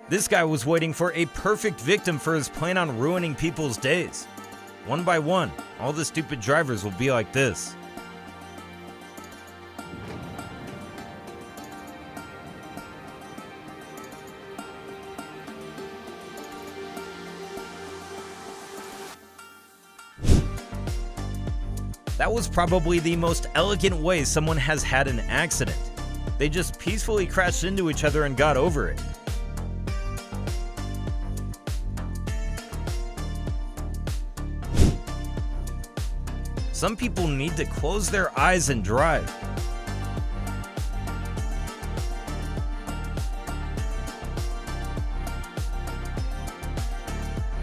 This guy was waiting for a perfect victim for his plan on ruining people's days. One by one, all the stupid drivers will be like this. That was probably the most elegant way someone has had an accident. They just peacefully crashed into each other and got over it. Some people need to close their eyes and drive.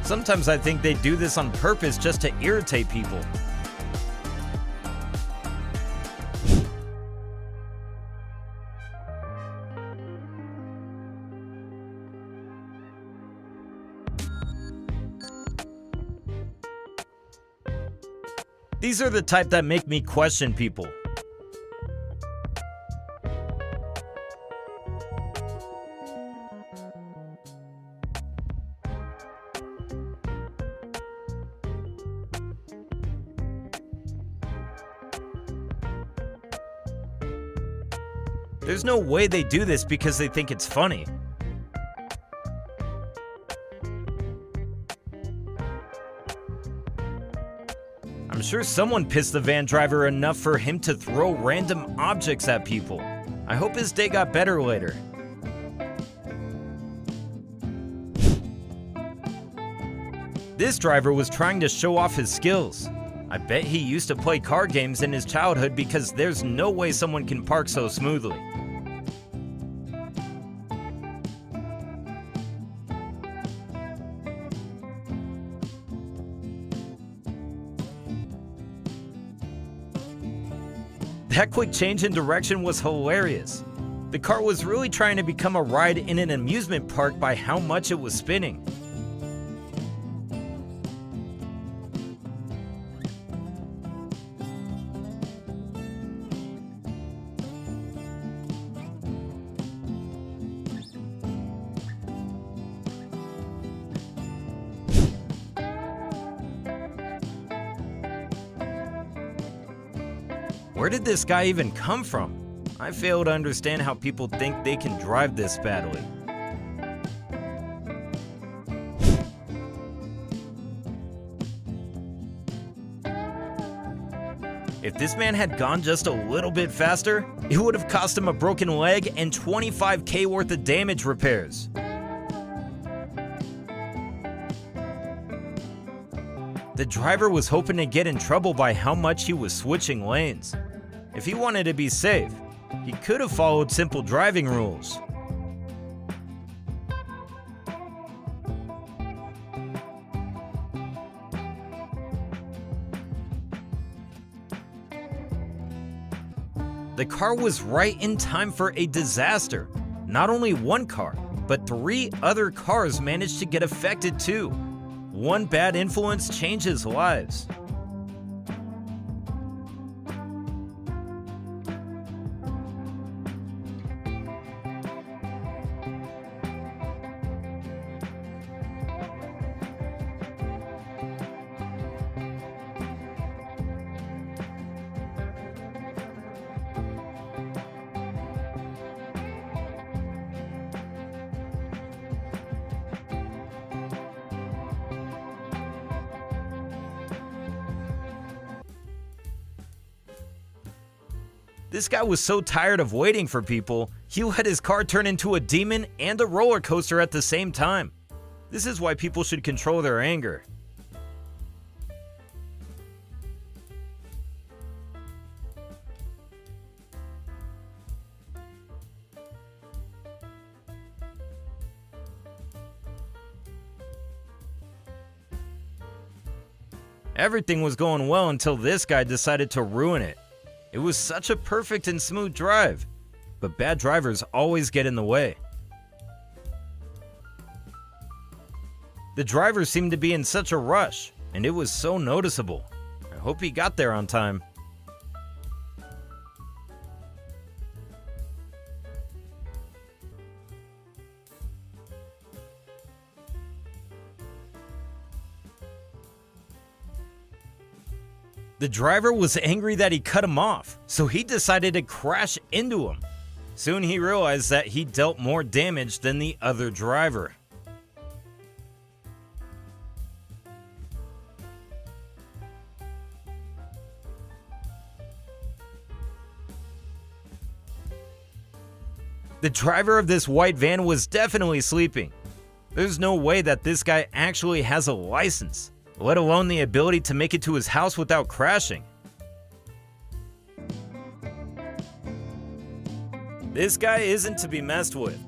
Sometimes I think they do this on purpose just to irritate people. These are the type that make me question people. There's no way they do this because they think it's funny. I'm sure someone pissed the van driver enough for him to throw random objects at people. I hope his day got better later. This driver was trying to show off his skills. I bet he used to play car games in his childhood because there's no way someone can park so smoothly. That quick change in direction was hilarious. The car was really trying to become a ride in an amusement park by how much it was spinning. Where did this guy even come from? I fail to understand how people think they can drive this badly. If this man had gone just a little bit faster, it would have cost him a broken leg and $25,000 worth of damage repairs. The driver was hoping to get in trouble by how much he was switching lanes. If he wanted to be safe, he could have followed simple driving rules. The car was right in time for a disaster. Not only one car, but 3 other cars managed to get affected too. One bad influence changes lives. This guy was so tired of waiting for people, he let his car turn into a demon and a roller coaster at the same time. This is why people should control their anger. Everything was going well until this guy decided to ruin it. It was such a perfect and smooth drive, but bad drivers always get in the way. The driver seemed to be in such a rush, and it was so noticeable. I hope he got there on time. The driver was angry that he cut him off, so he decided to crash into him. Soon he realized that he dealt more damage than the other driver. The driver of this white van was definitely sleeping. There's no way that this guy actually has a license, let alone the ability to make it to his house without crashing. This guy isn't to be messed with.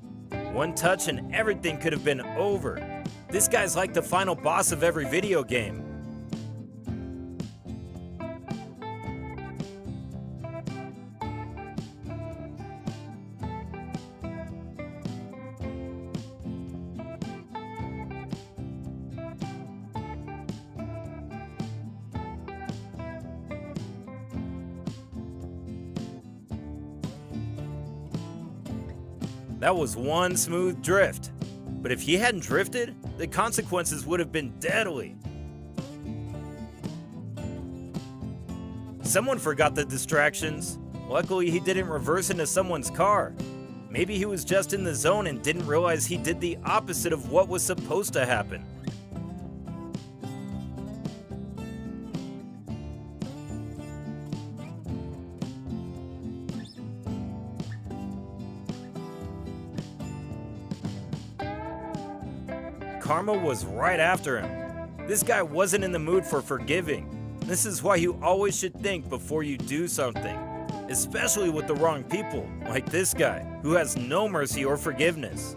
One touch and everything could have been over. This guy's like the final boss of every video game. That was one smooth drift, but if he hadn't drifted, the consequences would have been deadly. Someone forgot the distractions. Luckily, he didn't reverse into someone's car. Maybe he was just in the zone and didn't realize he did the opposite of what was supposed to happen. Karma was right after him. This guy wasn't in the mood for forgiving. This is why you always should think before you do something, especially with the wrong people, like this guy, who has no mercy or forgiveness.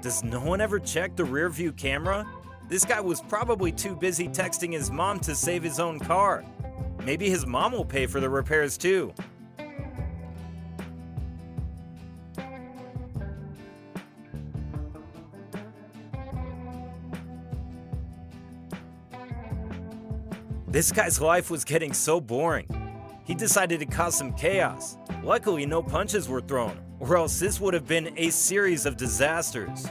Does no one ever check the rear view camera? This guy was probably too busy texting his mom to save his own car. Maybe his mom will pay for the repairs too. This guy's life was getting so boring. He decided to cause some chaos. Luckily, no punches were thrown, or else this would have been a series of disasters.